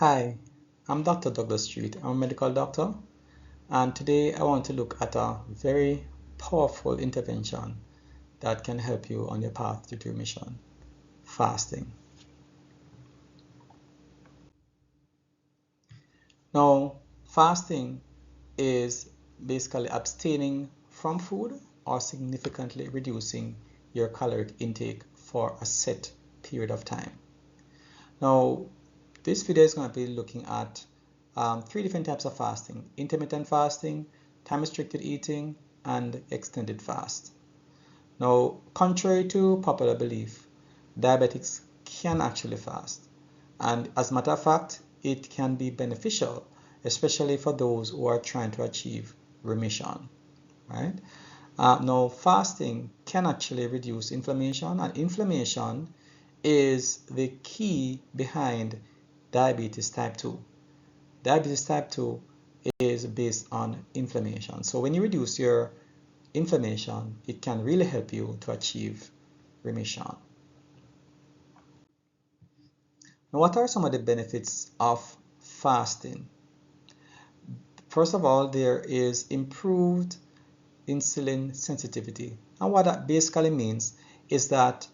Hi, I'm Dr. Douglas Street. I'm a medical doctor, and today I want to look at a very powerful intervention that can help you on your path to remission: fasting. Now, fasting is basically abstaining from food or significantly reducing your caloric intake for a set period of time. Now, this video is going to be looking at three different types of fasting: intermittent fasting, time-restricted eating, and extended fast. Now, contrary to popular belief, diabetics can actually fast. And as a matter of fact, it can be beneficial, especially for those who are trying to achieve remission, right? Now, fasting can actually reduce inflammation, and inflammation is the key behind diabetes type 2. Diabetes type 2 is based on inflammation. So when you reduce your inflammation, it can really help you to achieve remission. Now, what are some of the benefits of fasting? First of all, there is improved insulin sensitivity. And what that basically means is that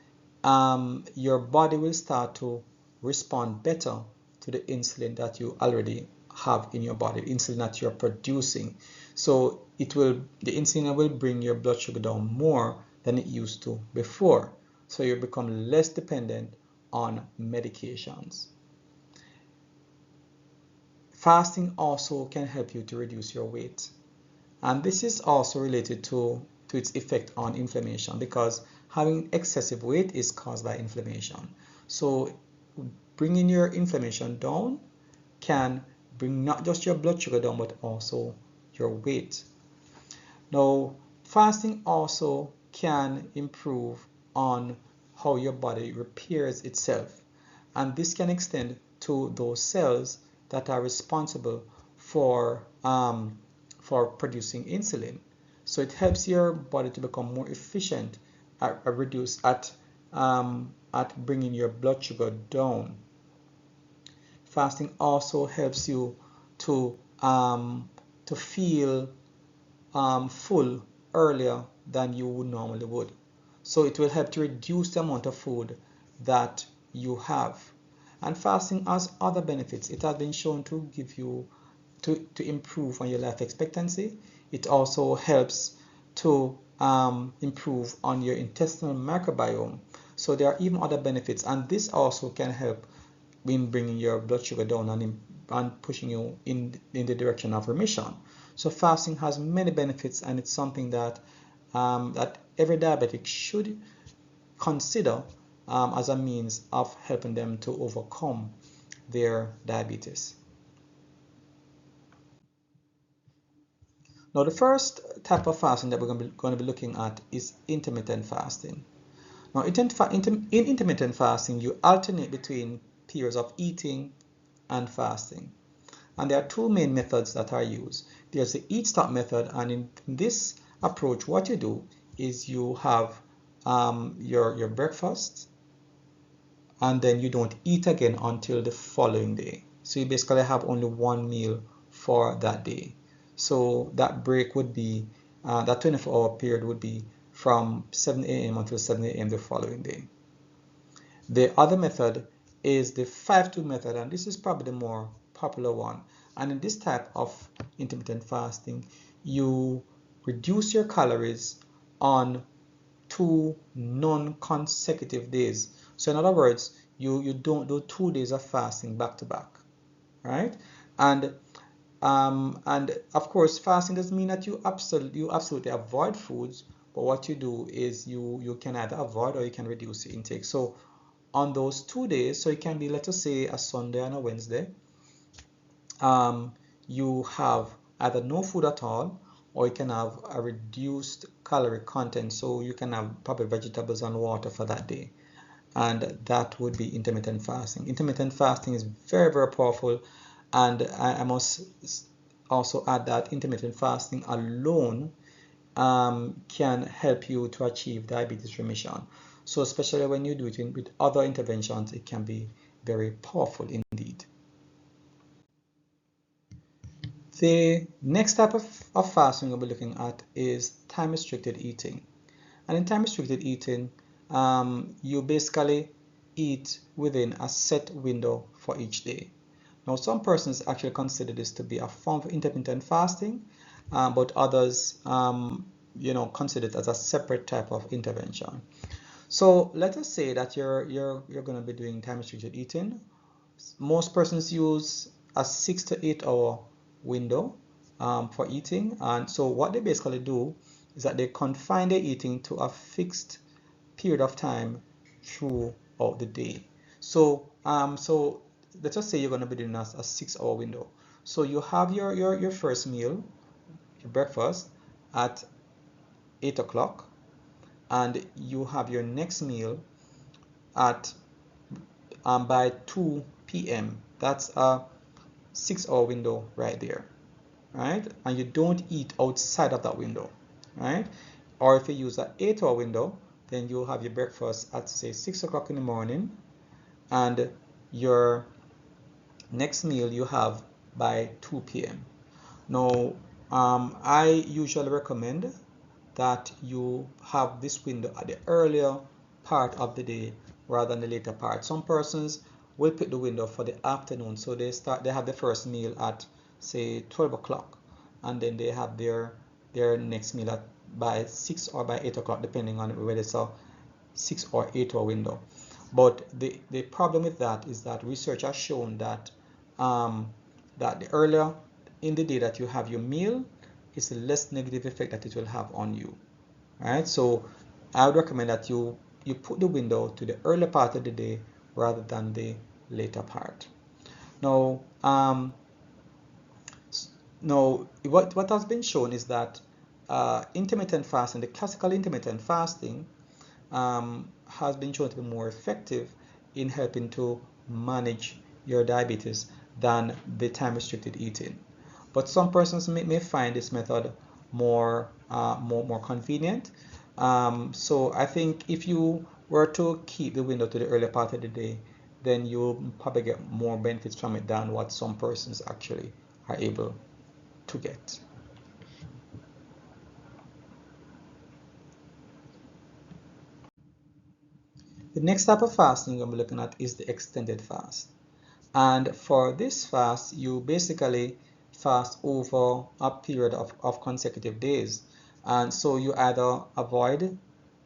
your body will start to respond better to the insulin that you already have in your body, insulin that you're producing. So the insulin will bring your blood sugar down more than it used to before. So you become less dependent on medications. Fasting also can help you to reduce your weight. And this is also related to its effect on inflammation, because having excessive weight is caused by inflammation. So bringing your inflammation down can bring not just your blood sugar down, but also your weight. Now, fasting also can improve on how your body repairs itself. And this can extend to those cells that are responsible for producing insulin. So it helps your body to become more efficient at bringing your blood sugar down. Fasting also helps you to feel full earlier than you would normally would. So it will help to reduce the amount of food that you have. And fasting has other benefits. It has been shown to give you to improve on your life expectancy. It also helps to improve on your intestinal microbiome. So there are even other benefits, and this also can help in bringing your blood sugar down and pushing you in the direction of remission. So fasting has many benefits, and it's something that that every diabetic should consider as a means of helping them to overcome their diabetes. Now, the first type of fasting that we're going to be looking at is intermittent fasting. Now, in intermittent fasting, you alternate between periods of eating and fasting. And there are two main methods that are used. There's the eat-stop method, and in this approach, what you do is you have your breakfast, and then you don't eat again until the following day. So you basically have only one meal for that day. So that break would be, that 24-hour period would be from 7 a.m. until 7 a.m. the following day. The other method is the 5-2 method, and this is probably the more popular one. And in this type of intermittent fasting, you reduce your calories on 2 non-consecutive days. So in other words, you don't do 2 days of fasting back to back, right? And of course, fasting doesn't mean that you absolutely avoid foods, but what you do is you can either avoid or you can reduce the intake. So on those 2 days, so it can be, let us say, a Sunday and a Wednesday, you have either no food at all, or you can have a reduced calorie content, so you can have probably vegetables and water for that day, and that would be intermittent fasting. Intermittent fasting is very, very powerful, and I must also add that intermittent fasting alone can help you to achieve diabetes remission. So especially when you do it with other interventions, it can be very powerful indeed. The next type of fasting we'll be looking at is time restricted eating. And in time restricted eating, you basically eat within a set window for each day. Now, some persons actually consider this to be a form of intermittent fasting, but others, consider it as a separate type of intervention. So let us say that you're going to be doing time restricted eating. Most persons use a 6 to 8 hour window for eating, and so what they basically do is that they confine their eating to a fixed period of time throughout the day. So let's just say you're going to be doing a 6 hour window. So you have your first meal, your breakfast, at 8 o'clock, and you have your next meal at by 2 p.m. That's a 6 hour window right there, right? And you don't eat outside of that window, right? Or if you use an 8 hour window, then you'll have your breakfast at say 6 o'clock in the morning, and your next meal you have by 2 p.m. Now, I usually recommend that you have this window at the earlier part of the day rather than the later part. Some persons will pick the window for the afternoon, so they have the first meal at say 12 o'clock, and then they have their next meal at by 6 or by 8 o'clock, depending on whether it's a 6 or 8 hour window. But the problem with that is that research has shown that that the earlier in the day that you have your meal is the less negative effect that it will have on you. All right, so I would recommend that you put the window to the early part of the day rather than the later part. Now, what has been shown is that intermittent fasting, the classical intermittent fasting, has been shown to be more effective in helping to manage your diabetes than the time restricted eating. But some persons may find this method more convenient. So I think if you were to keep the window to the early part of the day, then you'll probably get more benefits from it than what some persons actually are able to get. The next type of fasting we'll be looking at is the extended fast. And for this fast, you basically fast over a period of consecutive days. And so you either avoid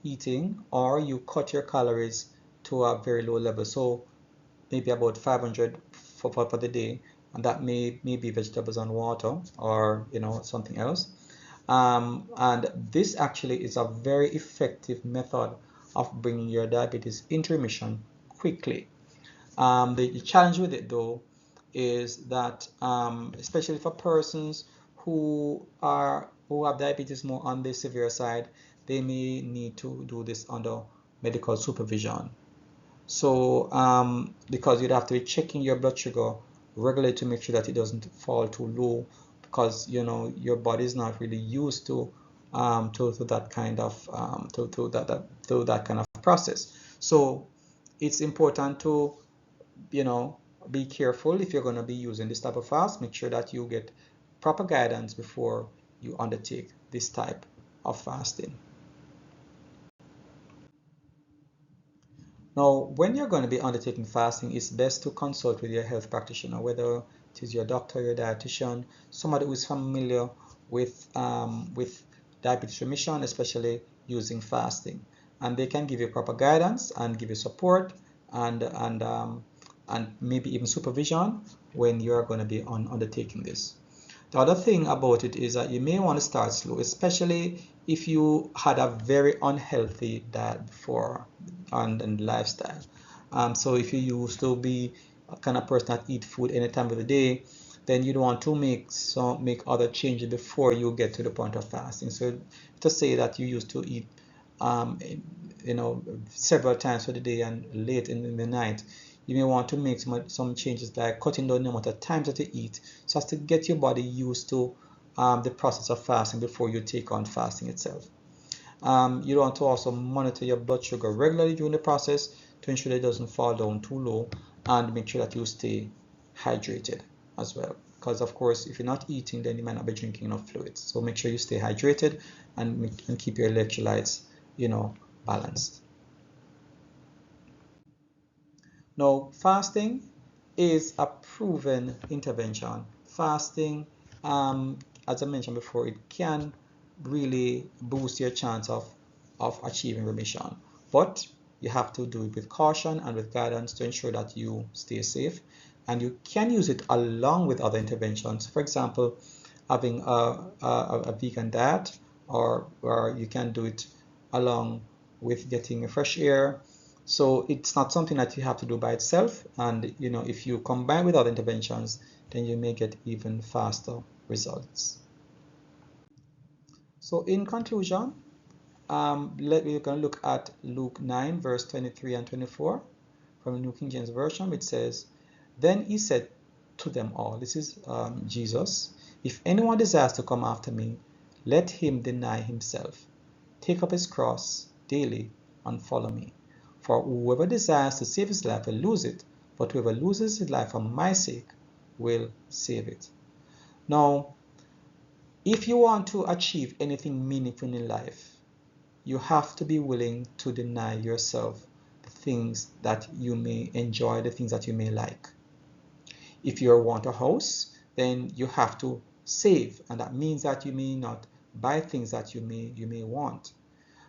eating or you cut your calories to a very low level. So maybe about 500 for the day, and that may be vegetables and water or something else. And this actually is a very effective method of bringing your diabetes into remission quickly. The challenge with it though is that especially for persons who have diabetes more on the severe side, they may need to do this under medical supervision. So because you'd have to be checking your blood sugar regularly to make sure that it doesn't fall too low, because your body is not really used to that kind of that kind of process. So it's important to be careful if you're going to be using this type of fast. Make sure that you get proper guidance before you undertake this type of fasting. Now, when you're going to be undertaking fasting, it's best to consult with your health practitioner, whether it is your doctor, your dietitian, somebody who is familiar with diabetes remission, especially using fasting, and they can give you proper guidance and give you support and maybe even supervision when you're going to be undertaking this. The other thing about it is that you may want to start slow, especially if you had a very unhealthy diet before and lifestyle. So if you used to be a kind of person that eat food any time of the day, then you'd want to make other changes before you get to the point of fasting. So to say that you used to eat several times for the day and late in the night, you may want to make some changes like cutting down the amount of times that you eat so as to get your body used to the process of fasting before you take on fasting itself. You want to also monitor your blood sugar regularly during the process to ensure that it doesn't fall down too low, and make sure that you stay hydrated as well. because of course if you're not eating, then you might not be drinking enough fluids. So make sure you stay hydrated and keep your electrolytes, balanced. Now, fasting is a proven intervention. Fasting, as I mentioned before, it can really boost your chance of achieving remission. But you have to do it with caution and with guidance to ensure that you stay safe. And you can use it along with other interventions. For example, having a vegan diet, or you can do it along with getting fresh air. So it's not something that you have to do by itself. And if you combine with other interventions, then you may get even faster results. So in conclusion, we're going to look at Luke 9, verse 23 and 24 from the New King James Version, which says, "Then he said to them all," this is Jesus, "if anyone desires to come after me, let him deny himself, take up his cross daily, and follow me. For whoever desires to save his life will lose it, but whoever loses his life for my sake will save it." Now, if you want to achieve anything meaningful in life, you have to be willing to deny yourself the things that you may enjoy, the things that you may like. If you want a house, then you have to save, and that means that you may not buy things that you may want.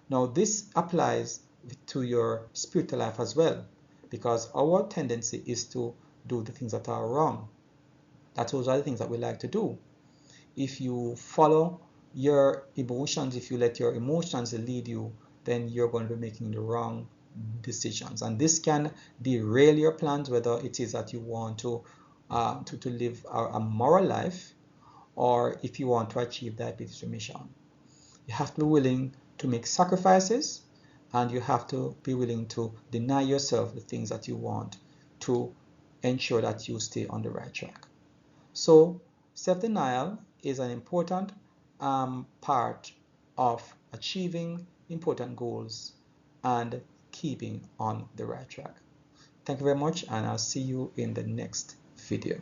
Now, this applies to your spiritual life as well, because our tendency is to do the things that are wrong. Those are the things that we like to do. If you follow your emotions, if you let your emotions lead you, then you're going to be making the wrong decisions, and this can derail your plans, whether it is that you want to live a moral life, or if you want to achieve diabetes remission. You have to be willing to make sacrifices, and you have to be willing to deny yourself the things that you want to ensure that you stay on the right track. So self-denial is an important part of achieving important goals and keeping on the right track. Thank you very much, and I'll see you in the next video.